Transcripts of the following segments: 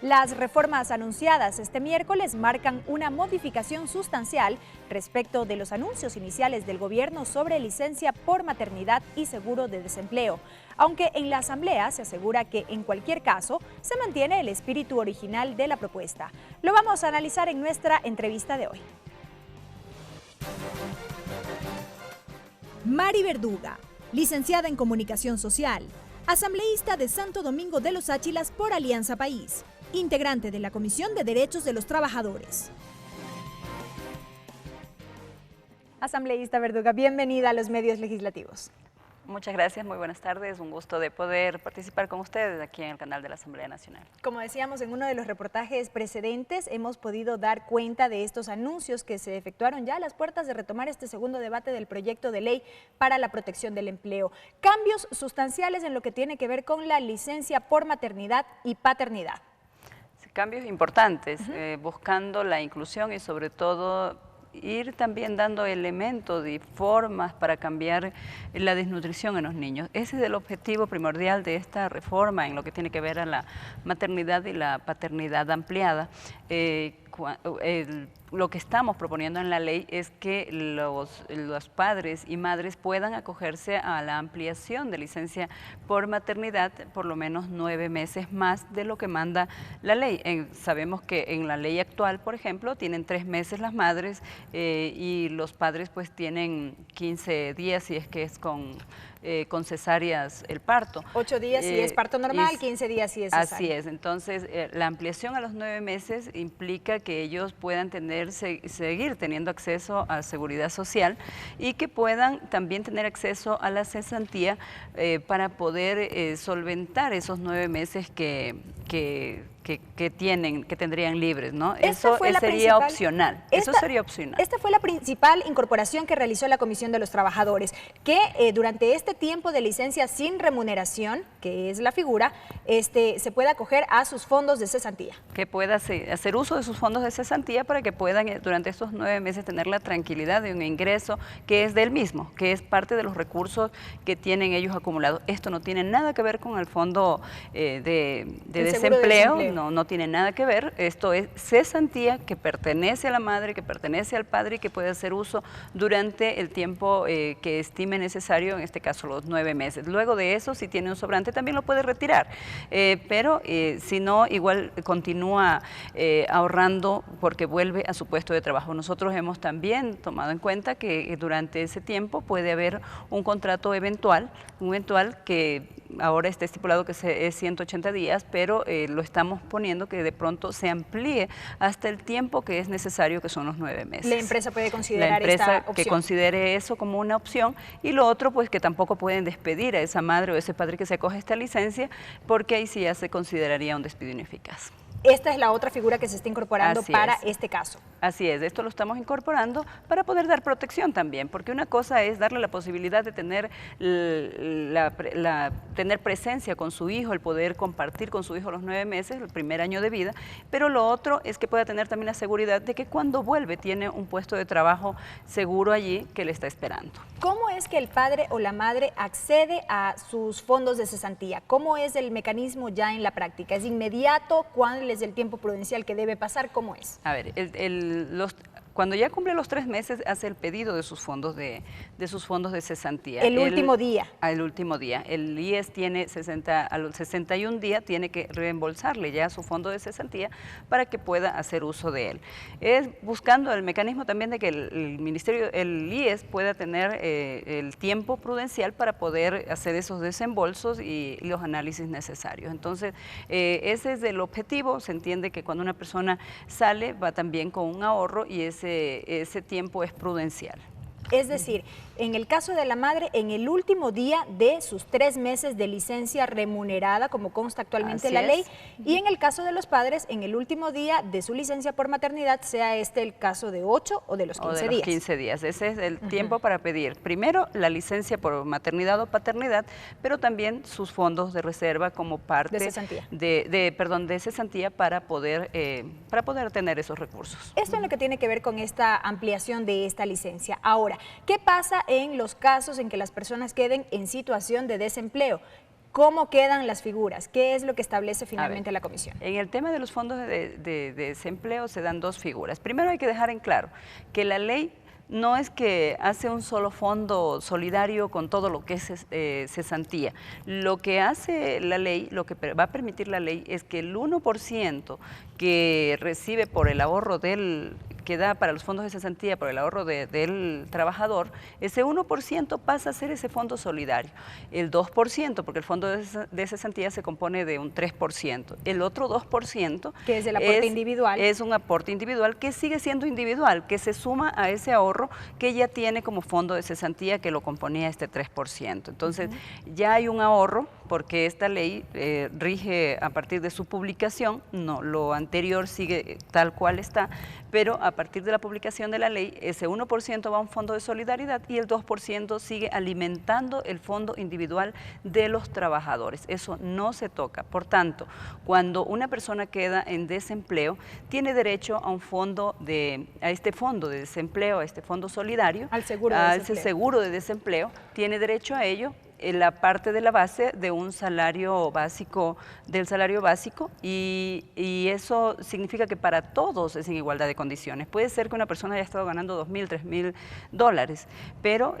Las reformas anunciadas este miércoles marcan una modificación sustancial respecto de los anuncios iniciales del gobierno sobre licencia por maternidad y seguro de desempleo, aunque en la Asamblea se asegura que en cualquier caso se mantiene el espíritu original de la propuesta. Lo vamos a analizar en nuestra entrevista de hoy. Mari Verduga, licenciada en Comunicación Social, asambleísta de Santo Domingo de los Áchilas por Alianza País, integrante de la Comisión de Derechos de los Trabajadores. Asambleísta Verduga, bienvenida a los medios legislativos. Muchas gracias, muy buenas tardes. Un gusto de poder participar con ustedes aquí en el canal de la Asamblea Nacional. Como decíamos en uno de los reportajes precedentes, hemos podido dar cuenta de estos anuncios que se efectuaron ya a las puertas de retomar este segundo debate del proyecto de ley para la protección del empleo. Cambios sustanciales en lo que tiene que ver con la licencia por maternidad y paternidad. Cambios importantes, buscando la inclusión y sobre todo ir también dando elementos y formas para cambiar la desnutrición en los niños. Ese es el objetivo primordial de esta reforma en lo que tiene que ver a la maternidad y la paternidad ampliada. Lo que estamos proponiendo en la ley es que los padres y madres puedan acogerse a la ampliación de licencia por maternidad por lo menos 9 meses más de lo que manda la ley. Sabemos que en la ley actual, por ejemplo, tienen 3 meses las madres y los padres pues tienen 15 días si es que es con cesáreas el parto. 8 días si es parto normal, 15 días si es cesárea. Así es, entonces la ampliación a los 9 meses implica que ellos puedan seguir teniendo acceso a seguridad social y que puedan también tener acceso a la cesantía para poder solventar esos 9 meses que tendrían libres, ¿no? Eso sería opcional. Eso sería opcional. Esta fue la principal incorporación que realizó la Comisión de los Trabajadores, que durante este tiempo de licencia sin remuneración, que es la figura, se pueda acoger a sus fondos de cesantía. Que pueda hacer uso de sus fondos de cesantía para que puedan durante estos 9 meses tener la tranquilidad de un ingreso que es del mismo, que es parte de los recursos que tienen ellos acumulados. Esto no tiene nada que ver con el fondo de desempleo. No tiene nada que ver. Esto es cesantía que pertenece a la madre, que pertenece al padre y que puede hacer uso durante el tiempo que estime necesario, en este caso los 9 meses. Luego de eso, si tiene un sobrante, también lo puede retirar, pero si no, igual continúa ahorrando porque vuelve a su puesto de trabajo. Nosotros hemos también tomado en cuenta que durante ese tiempo puede haber un contrato eventual que ahora está estipulado que es 180 días, pero lo estamos poniendo que de pronto se amplíe hasta el tiempo que es necesario, que son los 9 meses. La empresa puede considerar esta opción. Que considere eso como una opción, y lo otro pues que tampoco pueden despedir a esa madre o ese padre que se acoge a esta licencia, porque ahí sí ya se consideraría un despido ineficaz. Esta es la otra figura que se está incorporando para este caso. Así es, esto lo estamos incorporando para poder dar protección también, porque una cosa es darle la posibilidad de tener tener presencia con su hijo, el poder compartir con su hijo los 9 meses, el primer año de vida, pero lo otro es que pueda tener también la seguridad de que cuando vuelve tiene un puesto de trabajo seguro allí que le está esperando. ¿Cómo es que el padre o la madre accede a sus fondos de cesantía? ¿Cómo es el mecanismo ya en la práctica? ¿Es inmediato? ¿Cuál es el tiempo prudencial que debe pasar? ¿Cómo es? A ver, cuando ya cumple los 3 meses, hace el pedido de sus fondos de cesantía. El último día. El último día. El IES tiene a los 61 días tiene que reembolsarle ya su fondo de cesantía para que pueda hacer uso de él. Es buscando el mecanismo también de que el IES pueda tener el tiempo prudencial para poder hacer esos desembolsos y los análisis necesarios. Entonces, ese es el objetivo. Se entiende que cuando una persona sale, va también con un ahorro y ese tiempo es prudencial. Es decir, en el caso de la madre, en el último día de sus 3 meses de licencia remunerada, como consta actualmente en la ley, y en el caso de los padres, en el último día de su licencia por maternidad, sea este el caso de 8 o de los 15 días. O de los 15 días. Ese es el tiempo para pedir, primero, la licencia por maternidad o paternidad, pero también sus fondos de reserva como parte de cesantía, de cesantía para poder tener esos recursos. Esto es lo que tiene que ver con esta ampliación de esta licencia. Ahora, ¿qué pasa en los casos en que las personas queden en situación de desempleo? ¿Cómo quedan las figuras? ¿Qué es lo que establece finalmente la comisión? En el tema de los fondos de desempleo se dan dos figuras. Primero hay que dejar en claro que la ley no es que hace un solo fondo solidario con todo lo que es cesantía. Lo que hace la ley, lo que va a permitir la ley es que el 1% que recibe por el ahorro que da para los fondos de cesantía por el ahorro del trabajador, ese 1% pasa a ser ese fondo solidario. El 2%, porque el fondo de cesantía se compone de un 3%. El otro 2%, que es el aporte individual. Es un aporte individual que sigue siendo individual, que se suma a ese ahorro que ya tiene como fondo de cesantía que lo componía este 3%. Entonces, ya hay un ahorro porque esta ley rige a partir de su publicación, no, lo anterior sigue tal cual está, pero a partir de la publicación de la ley, ese 1% va a un fondo de solidaridad y el 2% sigue alimentando el fondo individual de los trabajadores. Eso no se toca. Por tanto, cuando una persona queda en desempleo, tiene derecho a este fondo de desempleo, a este fondo solidario, al seguro de desempleo. Ese seguro de desempleo, tiene derecho a ello en la parte de la base de un salario básico, y eso significa que para todos es en igualdad de condiciones. Puede ser que una persona haya estado ganando $2.000, $3.000, pero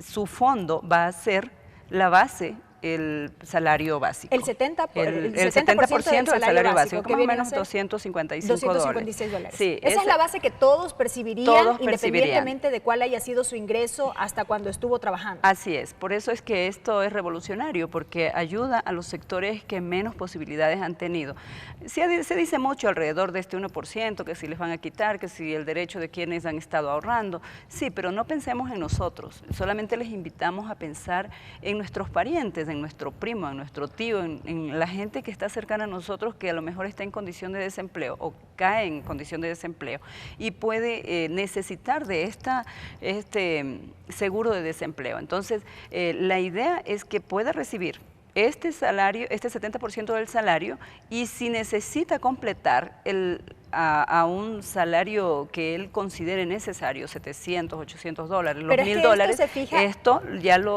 su fondo va a ser la base, el salario básico. El 70%, el 70% del salario básico, que más o menos $256. Sí, esa es la base que todos percibirían, independientemente de cuál haya sido su ingreso hasta cuando estuvo trabajando. Así es, por eso es que esto es revolucionario, porque ayuda a los sectores que menos posibilidades han tenido. Se dice mucho alrededor de este 1%, que si les van a quitar, que si el derecho de quienes han estado ahorrando. Sí, pero no pensemos en nosotros, solamente les invitamos a pensar en nuestros parientes, en nuestro primo, en nuestro tío, en la gente que está cercana a nosotros, que a lo mejor está en condición de desempleo o cae en condición de desempleo y puede necesitar de este seguro de desempleo. Entonces, la idea es que pueda recibir este salario, este 70% del salario, y si necesita completar a un salario que él considere necesario, $700, $800, los $1.000, esto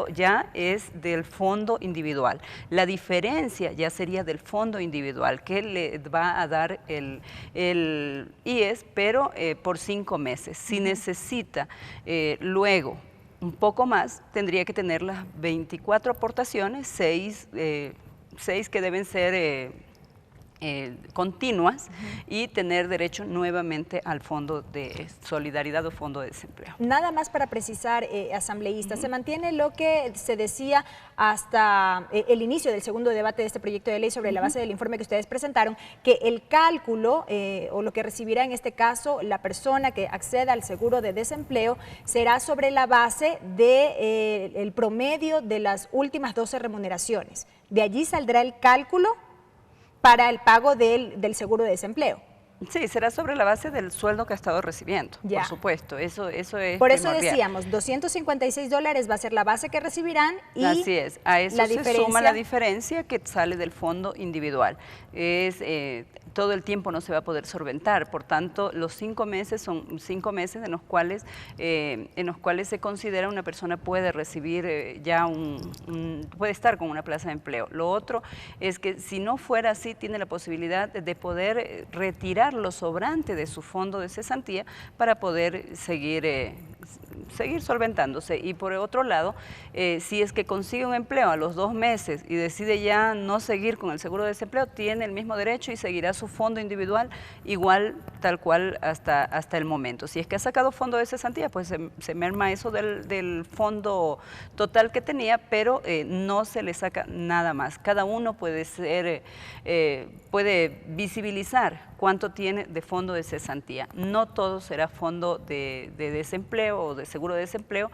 ya es del fondo individual. La diferencia ya sería del fondo individual que le va a dar el IES, pero por 5 meses. Si necesita luego un poco más, tendría que tener las 24 aportaciones, 6 que deben ser continuas, y tener derecho nuevamente al fondo de solidaridad o fondo de desempleo. Nada más para precisar, asambleísta, se mantiene lo que se decía hasta el inicio del segundo debate de este proyecto de ley sobre la base del informe que ustedes presentaron, que el cálculo o lo que recibirá en este caso la persona que acceda al seguro de desempleo será sobre la base del promedio de las últimas 12 remuneraciones. De allí saldrá el cálculo para el pago del seguro de desempleo. Sí, será sobre la base del sueldo que ha estado recibiendo, por supuesto, eso es por eso decíamos, $256 va a ser la base que recibirán y así es, a eso se suma la diferencia que sale del fondo individual. Todo el tiempo no se va a poder solventar, por tanto, los 5 meses son 5 meses en los cuales se considera una persona puede recibir puede estar con una plaza de empleo. Lo otro es que si no fuera así, tiene la posibilidad de poder retirar lo sobrante de su fondo de cesantía para poder seguir solventándose. Y por otro lado, si es que consigue un empleo a los 2 meses y decide ya no seguir con el seguro de desempleo, tiene el mismo derecho y seguirá su fondo individual igual, tal cual hasta el momento. Si es que ha sacado fondo de cesantía, pues se merma eso del fondo total que tenía, pero no se le saca nada más. Cada uno puede visibilizar cuánto tiene de fondo de cesantía. No todo será fondo de desempleo o de seguro de desempleo.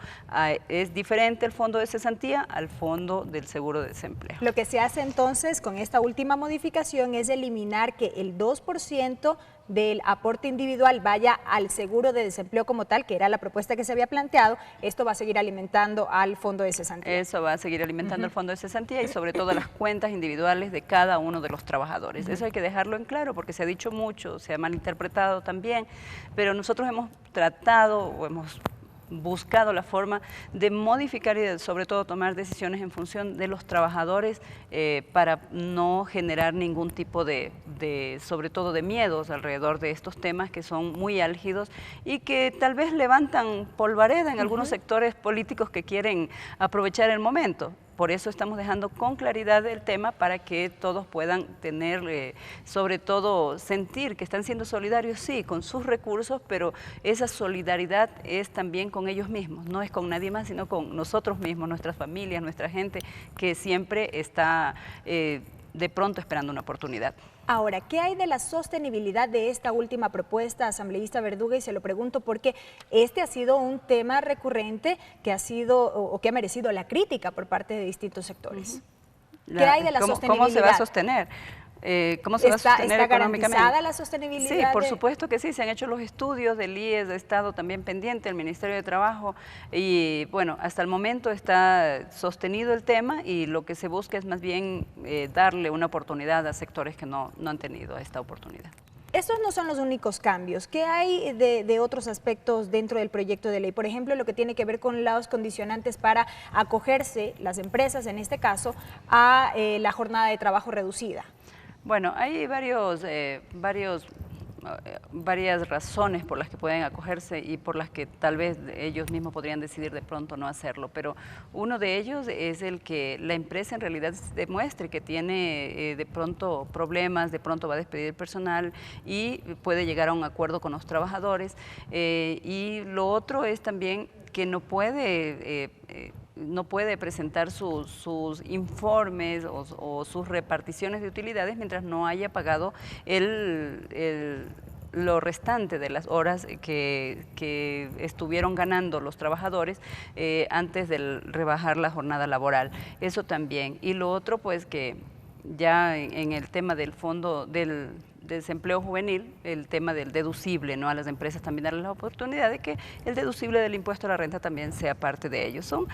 Es diferente el fondo de cesantía al fondo del seguro de desempleo. Lo que se hace entonces con esta última modificación es eliminar que el 2% del aporte individual vaya al seguro de desempleo como tal, que era la propuesta que se había planteado. Esto va a seguir alimentando al fondo de cesantía. Eso va a seguir alimentando el fondo de cesantía y sobre todo las cuentas individuales de cada uno de los trabajadores. Eso hay que dejarlo en claro porque se ha dicho mucho, se ha malinterpretado también, pero nosotros hemos tratado o hemos buscado la forma de modificar y sobre todo tomar decisiones en función de los trabajadores para no generar ningún tipo sobre todo de miedos alrededor de estos temas que son muy álgidos y que tal vez levantan polvareda en algunos sectores políticos que quieren aprovechar el momento. Por eso estamos dejando con claridad el tema para que todos puedan tener, sobre todo, sentir que están siendo solidarios, sí, con sus recursos, pero esa solidaridad es también con ellos mismos, no es con nadie más, sino con nosotros mismos, nuestras familias, nuestra gente, que siempre está de pronto esperando una oportunidad. Ahora, ¿qué hay de la sostenibilidad de esta última propuesta, asambleísta Verduga? Y se lo pregunto porque este ha sido un tema recurrente que ha sido o que ha merecido la crítica por parte de distintos sectores. ¿Qué hay de la sostenibilidad? ¿Cómo se va a sostener? ¿Cómo se va a sostener económicamente? ¿Está garantizada la sostenibilidad? Sí, por supuesto que sí, se han hecho los estudios del IES, ha estado también pendiente el Ministerio de Trabajo y bueno, hasta el momento está sostenido el tema y lo que se busca es más bien darle una oportunidad a sectores que no han tenido esta oportunidad. Estos no son los únicos cambios. ¿Qué hay de otros aspectos dentro del proyecto de ley? Por ejemplo, lo que tiene que ver con los condicionantes para acogerse, las empresas en este caso, a la jornada de trabajo reducida. Bueno, hay varias razones por las que pueden acogerse y por las que tal vez ellos mismos podrían decidir de pronto no hacerlo, pero uno de ellos es el que la empresa en realidad demuestre que tiene de pronto problemas, de pronto va a despedir personal y puede llegar a un acuerdo con los trabajadores y lo otro es también que no puede presentar sus informes o sus reparticiones de utilidades mientras no haya pagado lo restante de las horas que estuvieron ganando los trabajadores antes de rebajar la jornada laboral. Eso también. Y lo otro, pues que ya en el tema del fondo del desempleo juvenil, el tema del deducible, ¿no? A las empresas también darles la oportunidad de que el deducible del impuesto a la renta también sea parte de ellos. Son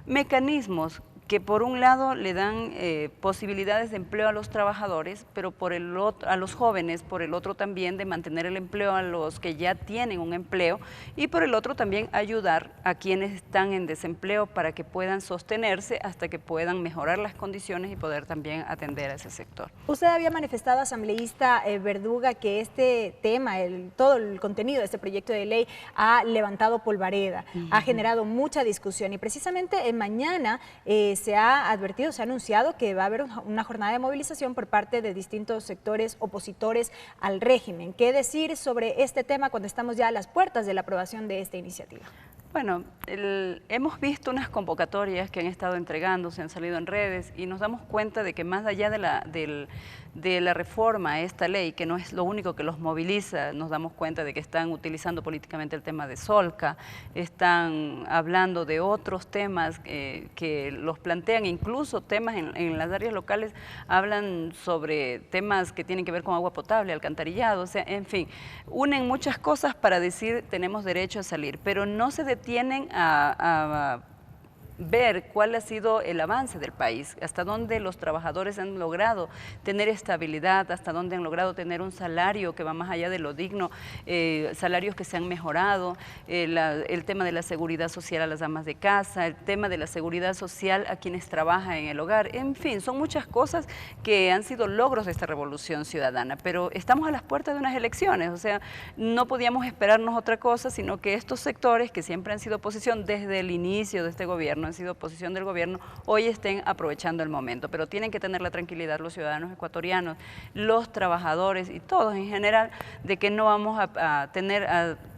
mecanismos que por un lado le dan posibilidades de empleo a los trabajadores, pero por el otro, a los jóvenes, por el otro también de mantener el empleo a los que ya tienen un empleo y por el otro también ayudar a quienes están en desempleo para que puedan sostenerse hasta que puedan mejorar las condiciones y poder también atender a ese sector. Usted había manifestado, asambleísta Verduga, que este tema, todo el contenido de este proyecto de ley ha levantado polvareda, ha generado mucha discusión y precisamente mañana se ha advertido, se ha anunciado que va a haber una jornada de movilización por parte de distintos sectores opositores al régimen. ¿Qué decir sobre este tema cuando estamos ya a las puertas de la aprobación de esta iniciativa? Bueno, hemos visto unas convocatorias que han estado entregándose, han salido en redes y nos damos cuenta de que más allá de la reforma a esta ley, que no es lo único que los moviliza, nos damos cuenta de que están utilizando políticamente el tema de Solca, están hablando de otros temas que los plantean, incluso temas en las áreas locales, hablan sobre temas que tienen que ver con agua potable, alcantarillado, o sea, en fin, unen muchas cosas para decir tenemos derecho a salir, pero no se detienen a ver cuál ha sido el avance del país, hasta dónde los trabajadores han logrado tener estabilidad, hasta dónde han logrado tener un salario que va más allá de lo digno, salarios que se han mejorado, el tema de la seguridad social a las amas de casa, el tema de la seguridad social a quienes trabajan en el hogar, en fin, son muchas cosas que han sido logros de esta revolución ciudadana, pero estamos a las puertas de unas elecciones, o sea, no podíamos esperarnos otra cosa, sino que estos sectores que siempre han sido oposición desde el inicio de este gobierno, han sido oposición del gobierno, hoy estén aprovechando el momento, pero tienen que tener la tranquilidad los ciudadanos ecuatorianos, los trabajadores y todos en general, de que no vamos a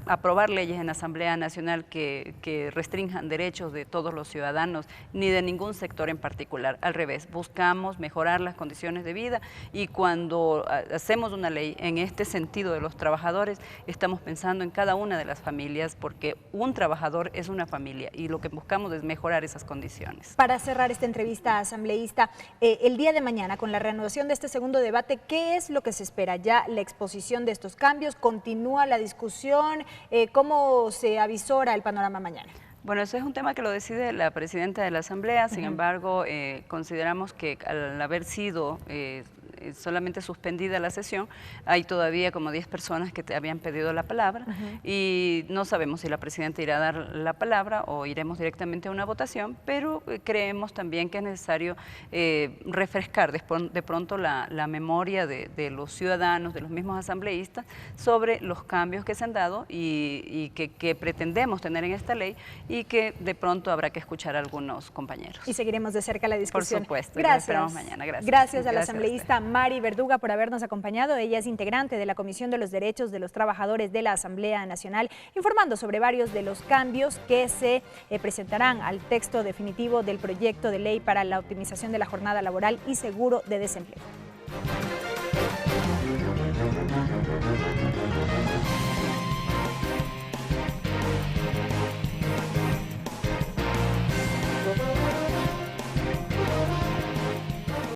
aprobar leyes en la Asamblea Nacional que restrinjan derechos de todos los ciudadanos, ni de ningún sector en particular. Al revés, buscamos mejorar las condiciones de vida y cuando hacemos una ley en este sentido de los trabajadores, estamos pensando en cada una de las familias, porque un trabajador es una familia y lo que buscamos es mejorar esas condiciones. Para cerrar esta entrevista, asambleísta, el día de mañana, con la reanudación de este segundo debate, ¿qué es lo que se espera? ¿Ya la exposición de estos cambios? ¿Continúa la discusión? ¿Cómo se avisora el panorama mañana? Bueno, eso es un tema que lo decide la presidenta de la Asamblea, sin embargo, consideramos que al haber sido solamente suspendida la sesión, hay todavía como 10 personas que te habían pedido la palabra y no sabemos si la presidenta irá a dar la palabra o iremos directamente a una votación, pero creemos también que es necesario refrescar de pronto la memoria de los ciudadanos, de los mismos asambleístas, sobre los cambios que se han dado y que pretendemos tener en esta ley y que de pronto habrá que escuchar a algunos compañeros. Y seguiremos de cerca la discusión. Por supuesto. Gracias. Esperamos mañana. Gracias. Gracias a la asambleísta Mari Verduga por habernos acompañado. Ella es integrante de la Comisión de los Derechos de los Trabajadores de la Asamblea Nacional, informando sobre varios de los cambios que se presentarán al texto definitivo del proyecto de ley para la optimización de la jornada laboral y seguro de desempleo.